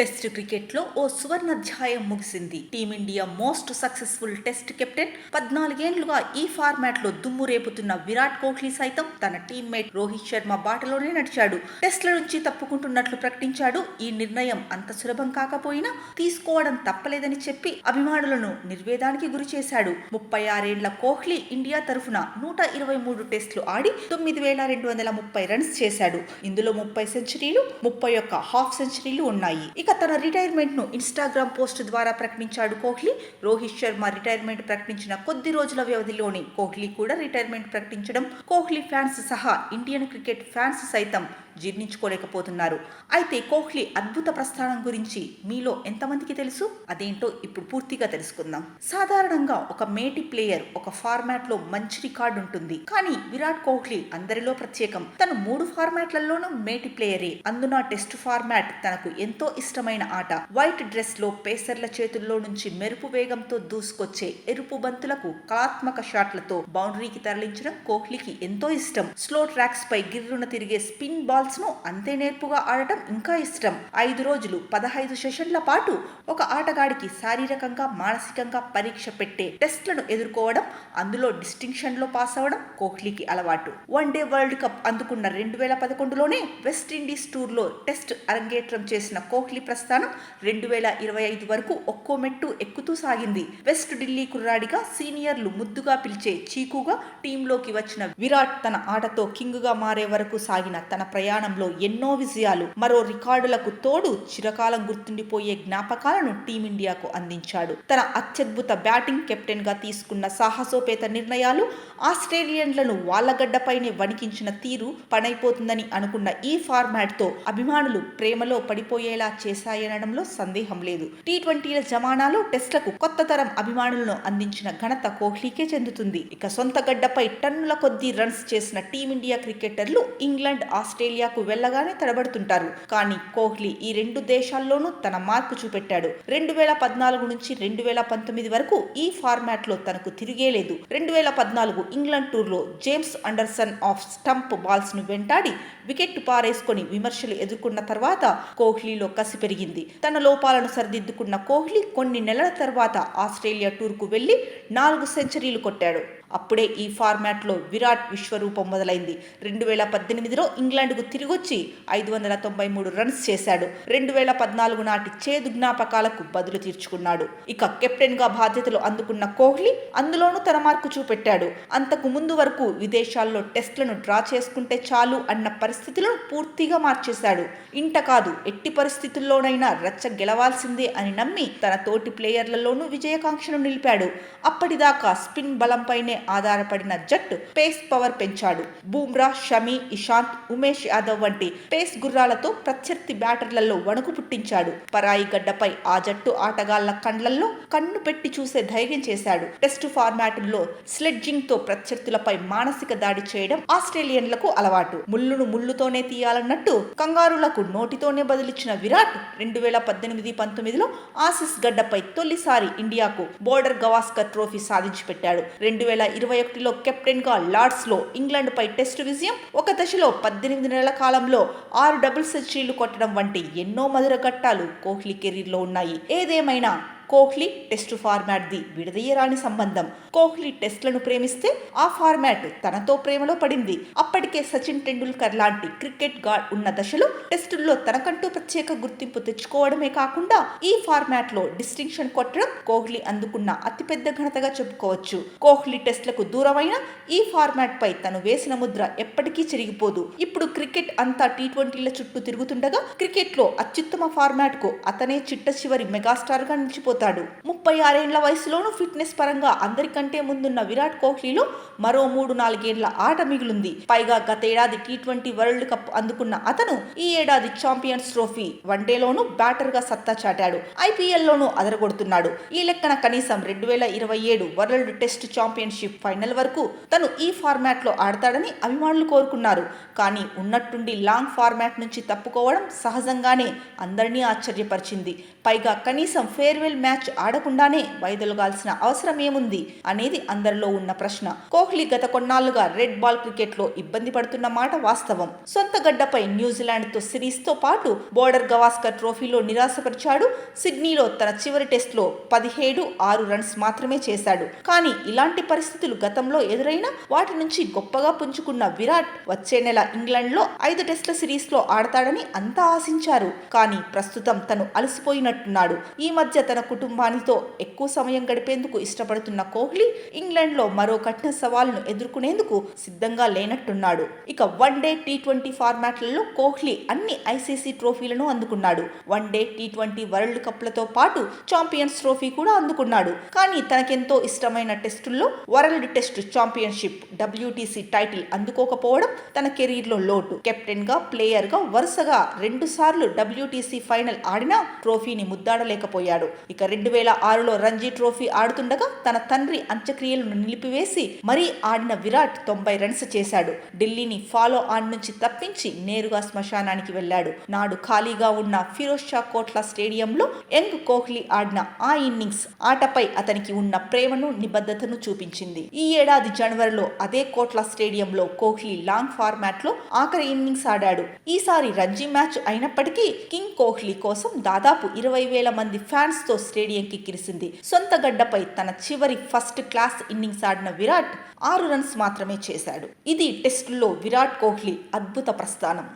Test క్రికెట్లో ఓ సువర్ణాధ్యాయం ముగిసింది. Team India most successful test captain 14 ఏళ్లుగా ఈ ఫార్మాట్లో దుమ్ము రేపుతున్న విరాట్ కోహ్లీ సైతం తన టీమ్మేట్ రోహిత్ శర్మ బాటలోనే నడిచాడు. టెస్ట్ల నుంచి తప్పుకుంటున్నట్లు ప్రకటించాడు. ఈ నిర్ణయం అంత సులభం కాకపోయినా తీసుకోవడం తప్పలేదని చెప్పి అభిమానులను నిర్వేదానికి గురి చేశాడు. 36 ఏళ్ల కోహ్లీ ఇండియా తరఫున 123 టెస్టులు ఆడి 9,230 రన్స్ చేశాడు. ఇందులో 30 సెంచరీలు, 31 హాఫ్ సెంచరీలు ఉన్నాయి. ఇక తన రిటైర్మెంట్ ను ఇన్స్టాగ్రామ్ పోస్ట్ ద్వారా ప్రకటించాడు కోహ్లీ. రోహిత్ శర్మ రిటైర్మెంట్ ప్రకటించిన కొద్ది రోజుల వ్యవధిలోనే కోహ్లీ కూడా రిటైర్మెంట్ ప్రకటించడం కోహ్లీ ఫ్యాన్స్ సహా ఇండియన్ క్రికెట్ ఫ్యాన్స్ సైతం జీర్ణించుకోలేకపోతున్నారు. అయితే కోహ్లీ అద్భుత ప్రస్థానం గురించి మీలో ఎంతమందికి తెలుసు? అదేంటో ఇప్పుడు పూర్తిగా తెలుసుకుందాం. సాధారణంగా ఒక మేటి ప్లేయర్ ఒక ఫార్మాట్ లో మంచి రికార్డు ఉంటుంది. కానీ విరాట్ కోహ్లీ అందరిలో ప్రత్యేకం. తను 3 ఫార్మాట్లలోనూ మేటి ప్లేయరే. అందున టెస్ట్ ఫార్మాట్ తనకు ఎంతో ఇష్టమైన ఆట. వైట్ డ్రెస్ లో పేసర్ల చేతుల్లో నుంచి మెరుపు వేగంతో దూసుకొచ్చే ఎరుపు బంతులకు కళాత్మక షాట్లతో బౌండరీకి తరలించడం కోహ్లీకి ఎంతో ఇష్టం. స్లో ట్రాక్స్ పై గిర్రున తిరిగే స్పిన్ బాల్స్ ను అంతే నేర్పుగా ఆడటం ఇంకా ఇష్టం. 5 రోజులు 15 సెషన్ల పాటు ఒక ఆటగాడికి శారీరకంగా మానసికంగా పరీక్ష పెట్టే టెస్ట్లను ఎదుర్కోవడం, అందులో డిస్టింక్షన్ లో పాస్ అవడం కోహ్లీకి అలవాటు. వన్డే వరల్డ్ కప్ అందుకున్న 2011లోనే వెస్టిండీస్ టూర్ లో టెస్ట్ అరంగేట్రం చేసిన కోహ్లీ ప్రస్థానం 2025 వరకు ఒక్కో మెట్టు ఎక్కుతూ సాగింది. వెస్ట్ ఢిల్లీ కుర్రాడిగా సీనియర్లు ముద్దుగా పిలిచే చీకుగా టీంలోకి వచ్చిన విరాట్ తన ఆటతో కింగుగా మారే వరకు సాగిన తన ప్రయాణంలో ఎన్నో విజయాలు, మరో రికార్డులకు తోడు చిరకాలం గుర్తుండిపోయే జ్ఞాపకాలను టీమిండియాకు అందించాడు. తన అత్యద్భుత బ్యాటింగ్, కెప్టెన్ గా తీసుకున్న సాహసోపేత నిర్ణయాలు, ఆస్ట్రేలియన్లను వాళ్లగడ్డపైనే వణికించిన తీరు పనైపోతుందని అనుకున్న ఈ ఫార్మాట్ తో అభిమానులు ప్రేమలో పడిపోయేలా చేశాయనడంలో సందేహం లేదు. టీ20ల జమానాలో టెస్ట్లకు కొత్త తరం అభిమానులను అందించిన ఘనత కోహ్లీకే చెందుతుంది. ఇక సొంత గడ్డపై టన్నుల కొద్దీ రన్స్ చేసిన టీమిండియా క్రికెటర్లు ఇంగ్లాండ్, ఆస్ట్రేలియాకు వెళ్లగానే తడబడుతుంటారు. కానీ కోహ్లీ ఈ 2 దేశాల్లోనూ తన మార్కు చూపెట్టాడు. 2014 నుంచి 2019 వరకు ఈ ఫార్మాట్ లో తనకు తిరిగేలేదు. 2014 ఇంగ్లాండ్ టూర్ లో James Anderson off stump balls ను వెంటాడి వికెట్ పారేసుకొని విమర్శలు ఎదుర్కొన్న తర్వాత కోహ్లీలో కసి పెరిగింది. తన లోపాలను సరిదిద్దుకున్న కోహ్లీ కొన్ని నెలల తర్వాత ఆస్ట్రేలియా టూర్కు వెళ్లి 4 సెంచరీలు కొట్టాడు. అప్పుడే ఈ ఫార్మాట్లో విరాట్ విశ్వరూపం మొదలైంది. 2018లో ఇంగ్లాండ్కు తిరిగొచ్చి 593 రన్స్ చేశాడు. 2014 నాటి చేదు జ్ఞాపకాలకు బదులు తీర్చుకున్నాడు. ఇక కెప్టెన్ గా బాధ్యతలు అందుకున్న కోహ్లీ అందులోనూ తన మార్కు చూపెట్టాడు. అంతకు ముందు వరకు విదేశాల్లో టెస్ట్లను డ్రా చేసుకుంటే చాలు అన్న పరిస్థితులను పూర్తిగా మార్చేశాడు. ఇంట కాదు, ఎట్టి పరిస్థితుల్లోనైనా రచ్చ గెలవాల్సిందే అని నమ్మి తన తోటి ప్లేయర్లలోనూ విజయకాంక్షను నిలిపాడు. అప్పటిదాకా స్పిన్ బలంపైనే ఆధారపడిన జట్టు పేస్ పవర్ పెంచాడు. బూమ్రా, షమి, ఇషాంత్, ఉమేష్ యాదవ్ వంటి పేస్ గుర్రాలతో ప్రత్యర్థి బ్యాటర్లలో వణుకు పుట్టించాడు. పరాయి గడ్డపై ఆ జట్టు ఆటగాళ్ల కండ్లల్లో కన్ను పెట్టి చూసే ధైర్యం చేశాడు. టెస్టు ఫార్మాటుల్లో స్లెడ్జింగ్ తో ప్రత్యర్థులపై మానసిక దాడి చేయడం ఆస్ట్రేలియన్లకు అలవాటు. ముళ్ళును ముళ్ళుతోనే తీయాలన్నట్టు కంగారులకు నోటితోనే బదిలిచ్చిన విరాట్ 2018-19లో ఆసీస్ గడ్డపై తొలిసారి ఇండియాకు బోర్డర్ గవాస్కర్ ట్రోఫీ సాధించి పెట్టాడు. 2021లో కెప్టెన్ గా లార్డ్స్ లో ఇంగ్లాండ్ పై టెస్టు విజయం, ఒక దశలో 18 నెలల కాలంలో 6 డబుల్ సెంచరీలు కొట్టడం వంటి ఎన్నో మధుర ఘట్టాలు కోహ్లీ కెరీర్ లో ఉన్నాయి. ఏదేమైనా కోహ్లీ టెస్టు ఫార్మాట్ ది విడదీయరాని సంబంధం. కోహ్లీ టెస్ట్లను ప్రేమిస్తే ఆ ఫార్మాట్ తనతో ప్రేమలో పడింది. అప్పటికే సచిన్ టెండూల్కర్ లాంటి క్రికెట్ గాడ్ ఉన్న దశలో టెస్టుల్లో తనకంటూ ప్రత్యేక గుర్తింపు తెచ్చుకోవడమే కాకుండా ఈ ఫార్మాట్ లో డిస్టింక్షన్ కొట్టడం కోహ్లీ అందుకున్న అతిపెద్ద ఘనతగా చెప్పుకోవచ్చు. కోహ్లీ టెస్ట్లకు దూరమైన ఈ ఫార్మాట్ పై తను వేసిన ముద్ర ఎప్పటికీ చెరిగిపోదు. ఇప్పుడు క్రికెట్ అంతా టీ20ల చుట్టూ తిరుగుతుండగా క్రికెట్ లో అత్యుత్తమ ఫార్మాట్ కు అతనే చిట్ట చివరి మెగాస్టార్ గా నిలిచిపోతాడు. 36 ఏళ్ల వయసులోనూ ఫిట్నెస్ పరంగా అందరికంటే ముందున్న విరాట్ కోహ్లీలో మరో 3-4 ఏళ్ల ఆట మిగిలింది. పైగా గతేడాది టీ20 వరల్డ్ కప్ అందుకున్న అతను ఈ ఏడాది ఛాంపియన్స్ ట్రోఫీ వన్డేలోనూ బ్యాటర్ గా సత్తా చాటాడు. ఐపీఎల్ లోనూ అదరగొడుతున్నాడు. ఈ లెక్కన కనీసం 2027 వరల్డ్ టెస్ట్ ఛాంపియన్షిప్ ఫైనల్ వరకు తను ఈ ఫార్మాట్ లో ఆడతాడని అభిమానులు కోరుకున్నారు. కానీ ఉన్నట్టుండి లాంగ్ ఫార్మాట్ నుంచి తప్పుకోవడం సహజంగానే అందరినీ ఆశ్చర్యపరిచింది. పైగా కనీసం ఫేర్వెల్ మ్యాచ్ మ్యాచ్ ఆడకుండానే వైదొలగాల్సిన అవసరం ఏముంది అనేది అందరిలో ఉన్న ప్రశ్న. కోహ్లీ గత కొన్నాళ్లుగా రెడ్ బాల్ క్రికెట్ లో ఇబ్బంది పడుతున్న మాట వాస్తవం. సొంత గడ్డపై న్యూజిలాండ్ తో సిరీస్ తో పాటు బోర్డర్ గవాస్కర్ ట్రోఫీలో నిరాశపరిచాడు. సిడ్నీలో తన చివరి టెస్ట్ లో 17-6 రన్స్ మాత్రమే చేశాడు. కానీ ఇలాంటి పరిస్థితులు గతంలో ఎదురైనా వాటి నుంచి గొప్పగా పుంజుకున్న విరాట్ వచ్చే నెల ఇంగ్లాండ్ లో 5 టెస్ట్ల సిరీస్ లో ఆడతాడని అంతా ఆశించారు. కానీ ప్రస్తుతం తను అలసిపోయినట్టున్నాడు. ఈ మధ్య తన కుటుంబానితో ఎక్కువ సమయం గడిపేందుకు ఇష్టపడుతున్న కోహ్లీ ఇంగ్లాండ్ లో మరో కఠిన సవాలును ఎదుర్కొనేందుకు సిద్ధంగా లేనట్టున్నాడు. ఇక వన్డే టీ20 ఫార్మాట్లలో కోహ్లీ అన్ని ఐసీసీ ట్రోఫీలను అందుకున్నాడు. వన్డే టీ20 వరల్డ్ కప్లతో పాటు ఛాంపియన్స్ ట్రోఫీ కూడా అందుకున్నాడు. కానీ తనకెంతో ఇష్టమైన టెస్టుల్లో world test championship WTC title అందుకోకపోవడం తన కెరీర్ లో లోటు. కెప్టెన్ గా ప్లేయర్ గా వరుసగా 2 సార్లు WTC ఫైనల్ ఆడినా ట్రోఫీని ముద్దాడలేకపోయాడు. ఇక 2006లో రంజీ ట్రోఫీ ఆడుతుండగా తన తండ్రి అంత్యక్రియలను నిలిపివేసి మరీ ఆడిన విరాట్ 90 రన్స్ చేశాడు. ఢిల్లీని ఫాలో ఆన్ నుంచి తప్పించి నేరుగా శ్మశానానికి వెళ్లాడు. నాడు ఖాళీగా ఉన్న ఫిరోజ్ షా కోట్లా స్టేడియంలో యంగ్ కోహ్లీ ఆడిన ఆ ఇన్నింగ్స్ ఆటపై అతనికి ఉన్న ప్రేమను నిబద్ధతను చూపించింది. ఈ ఏడాది జనవరిలో అదే కోట్లా స్టేడియంలో కోహ్లీ లాంగ్ ఫార్మాట్ లో ఆఖరి ఇన్నింగ్స్ ఆడాడు. ఈసారి రంజీ మ్యాచ్ అయినప్పటికీ కింగ్ కోహ్లీ కోసం దాదాపు 20,000 మంది ఫ్యాన్స్ తో స్టేడియం కిక్కిరిసింది. సొంత గడ్డపై తన చివరి ఫస్ట్ క్లాస్ ఇన్నింగ్స్ ఆడిన విరాట్ 6 రన్స్ మాత్రమే చేశాడు. ఇది టెస్టుల్లో విరాట్ కోహ్లీ అద్భుత ప్రస్థానం.